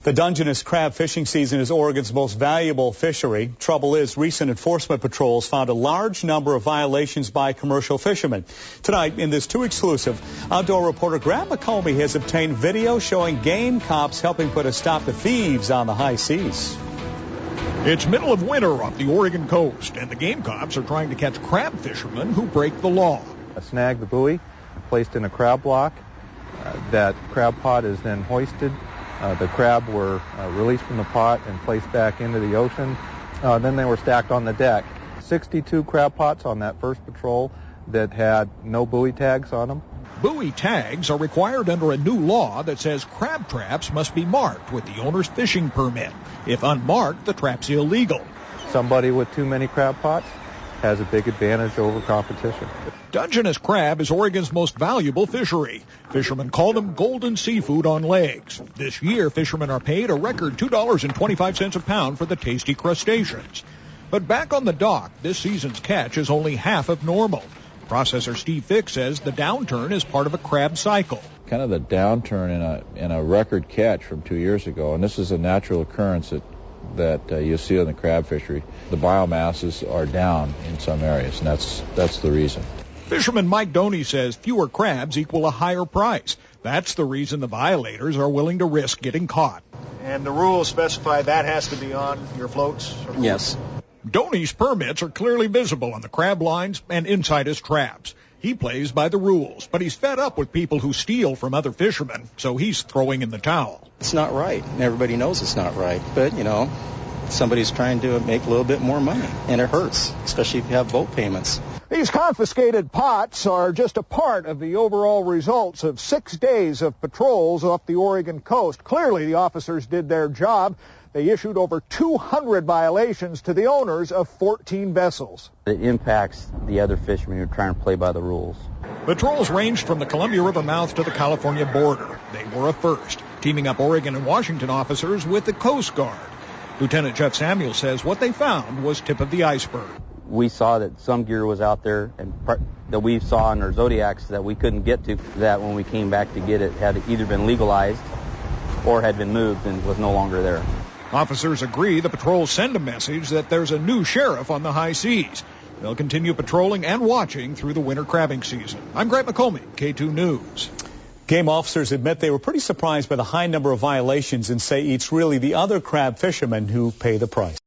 The Dungeness crab fishing season is Oregon's most valuable fishery. Trouble is, recent enforcement patrols found a large number of violations by commercial fishermen. Tonight, in this 2 exclusive, outdoor reporter Grant McComey has obtained video showing game cops helping put a stop to thieves on the high seas. It's middle of winter off the Oregon coast, and the game cops are trying to catch crab fishermen who break the law. Snag the buoy, placed in a crab block. That crab pot is then hoisted. The crab were released from the pot and placed back into the ocean. Then they were stacked on the deck. 62 crab pots on that first patrol that had no buoy tags on them. Buoy tags are required under a new law that says crab traps must be marked with the owner's fishing permit. If unmarked, the trap's illegal. Somebody with too many crab pots has a big advantage over competition. Dungeness crab is Oregon's most valuable fishery. Fishermen call them golden seafood on legs. This year, fishermen are paid a record $2.25 a pound for the tasty crustaceans. But back on the dock, this season's catch is only half of normal. Processor Steve Fick says the downturn is part of a crab cycle. Kind of the downturn in a record catch from 2 years ago, and this is a natural occurrence that you see in the crab fishery. The biomasses are down in some areas, and that's the reason. Fisherman Mike Doney says fewer crabs equal a higher price. That's the reason the violators are willing to risk getting caught. And the rules specify that has to be on your floats? Yes. Doney's permits are clearly visible on the crab lines and inside his traps. He plays by the rules, but he's fed up with people who steal from other fishermen, so he's throwing in the towel. It's not right, and everybody knows it's not right. But, somebody's trying to make a little bit more money, and it hurts, especially if you have boat payments. These confiscated pots are just a part of the overall results of 6 days of patrols off the Oregon coast. Clearly, the officers did their job. They issued over 200 violations to the owners of 14 vessels. It impacts the other fishermen who are trying to play by the rules. Patrols ranged from the Columbia River mouth to the California border. They were a first, teaming up Oregon and Washington officers with the Coast Guard. Lieutenant Jeff Samuel says what they found was tip of the iceberg. We saw that some gear was out there and that we saw in our Zodiacs that we couldn't get to, that when we came back to get it had either been legalized or had been moved and was no longer there. Officers agree the patrols send a message that there's a new sheriff on the high seas. They'll continue patrolling and watching through the winter crabbing season. I'm Grant McComey, K2 News. Game officers admit they were pretty surprised by the high number of violations and say it's really the other crab fishermen who pay the price.